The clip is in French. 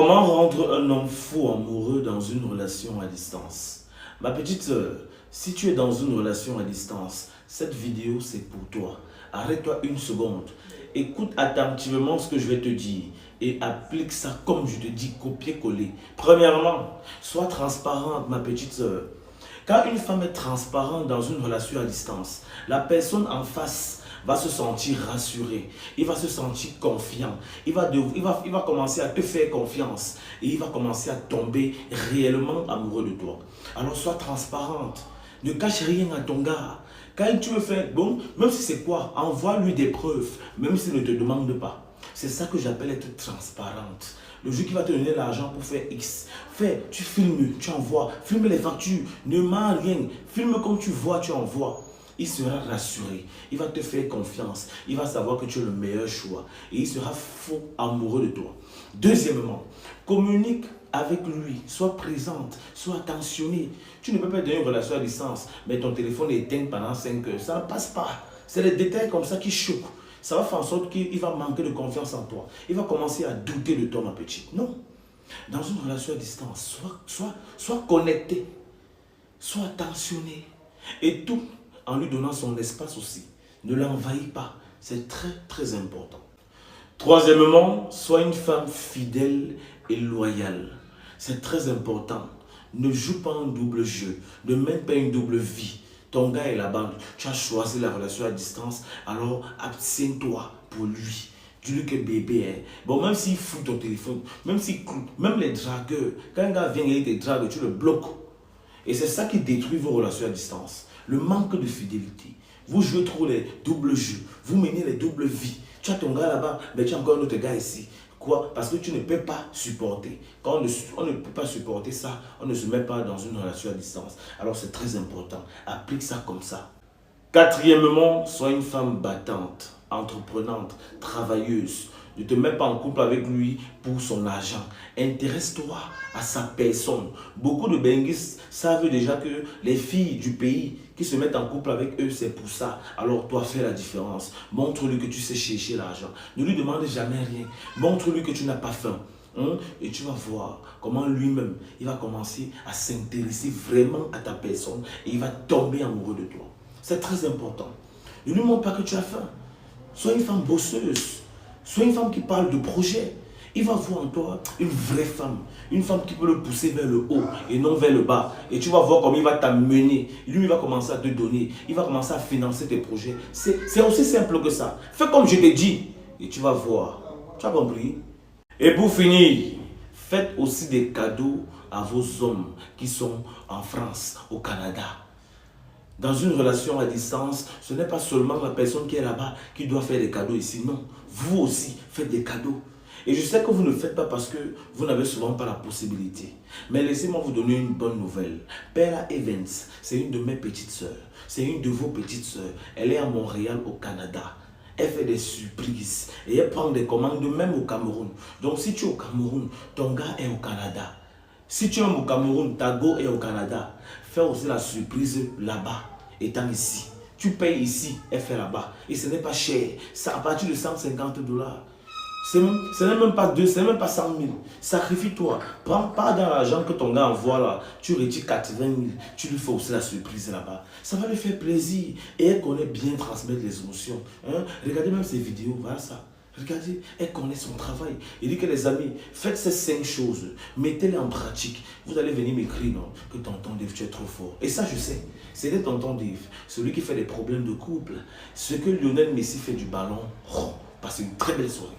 Comment rendre un homme fou amoureux dans une relation à distance? Ma petite sœur, si tu es dans une relation à distance, cette vidéo c'est pour toi. Arrête-toi une seconde. Écoute attentivement ce que je vais te dire et applique ça comme je te dis, copier-coller. Premièrement, sois transparente, ma petite sœur. Quand une femme est transparente dans une relation à distance, la personne en face va se sentir rassuré, il va se sentir confiant, il va commencer à te faire confiance et il va commencer à tomber réellement amoureux de toi. Alors sois transparente, ne cache rien à ton gars. Quand tu veux faire, bon, même si c'est quoi, envoie-lui des preuves, même s'il ne te demande pas. C'est ça que j'appelle être transparente. Le jour qui va te donner l'argent pour faire X, tu filmes, tu envoies, filme les factures, ne mens rien, filme comme tu vois, tu envoies. Il sera rassuré, il va te faire confiance, il va savoir que tu es le meilleur choix et il sera fou amoureux de toi. Deuxièmement, communique avec lui, sois présente, sois attentionnée. Tu ne peux pas donner une relation à distance, mais ton téléphone est éteint pendant 5 heures, ça ne passe pas. C'est les détails comme ça qui choquent. Ça va faire en sorte qu'il va manquer de confiance en toi. Il va commencer à douter de toi, ma petite. Non. Dans une relation à distance, sois connecté, sois attentionné et tout en lui donnant son espace aussi. Ne l'envahis pas. C'est très, très important. Troisièmement, sois une femme fidèle et loyale. C'est très important. Ne joue pas un double jeu. Ne mène pas une double vie. Ton gars est là-bas. Tu as choisi la relation à distance. Alors, abstiens-toi pour lui. Dis-lui que bébé est. Bon, même s'il fout ton téléphone, même les dragueurs, quand un gars vient et il te drague, tu le bloques. Et c'est ça qui détruit vos relations à distance. Le manque de fidélité. Vous jouez trop les doubles jeux. Vous menez les doubles vies. Tu as ton gars là-bas, mais tu as encore un autre gars ici. Quoi? Parce que tu ne peux pas supporter. Quand on ne peut pas supporter ça, on ne se met pas dans une relation à distance. Alors c'est très important. Applique ça comme ça. Quatrièmement, sois une femme battante, entreprenante, travailleuse. Ne te mets pas en couple avec lui pour son argent. Intéresse-toi à sa personne. Beaucoup de benguis savent déjà que les filles du pays qui se mettent en couple avec eux, c'est pour ça. Alors toi, fais la différence. Montre-lui que tu sais chercher l'argent. Ne lui demande jamais rien. Montre-lui que tu n'as pas faim. Et tu vas voir comment lui-même, il va commencer à s'intéresser vraiment à ta personne et il va tomber amoureux de toi. C'est très important. Ne lui montre pas que tu as faim. Sois une femme bosseuse. Sois une femme qui parle de projet. Il va voir en toi une vraie femme. Une femme qui peut le pousser vers le haut et non vers le bas. Et tu vas voir comment il va t'amener. Lui, il va commencer à te donner. Il va commencer à financer tes projets. C'est aussi simple que ça. Fais comme je t'ai dit. Et tu vas voir. Tu as compris? Et pour finir, faites aussi des cadeaux à vos hommes qui sont en France, au Canada. Dans une relation à distance, ce n'est pas seulement la personne qui est là-bas qui doit faire des cadeaux ici. Non, vous aussi faites des cadeaux. Et je sais que vous ne le faites pas parce que vous n'avez souvent pas la possibilité. Mais laissez-moi vous donner une bonne nouvelle. Perla Evans, c'est une de mes petites sœurs. C'est une de vos petites sœurs. Elle est à Montréal, au Canada. Elle fait des surprises et elle prend des commandes même au Cameroun. Donc si tu es au Cameroun, ton gars est au Canada. Si tu es au Cameroun, ta go est au Canada. Fais aussi la surprise là-bas, étant ici. Tu payes ici, elle fait là-bas. Et ce n'est pas cher. C'est à partir de $150. Ce n'est même pas 2, ce n'est même pas 100 000. Sacrifie-toi. Prends pas dans l'argent que ton gars envoie là. Tu retires 80 000. Tu lui fais aussi la surprise là-bas. Ça va lui faire plaisir. Et elle connaît bien transmettre les émotions. Regardez même ses vidéos. Voilà ça. Regardez, elle connaît son travail. Il dit que les amis, faites ces 5 choses. Mettez-les en pratique. Vous allez venir m'écrire, non, que tonton Dave, tu es trop fort. Et ça, je sais. C'était tonton Dave, celui qui fait des problèmes de couple. Ce que Lionel Messi fait du ballon, passez une très belle soirée.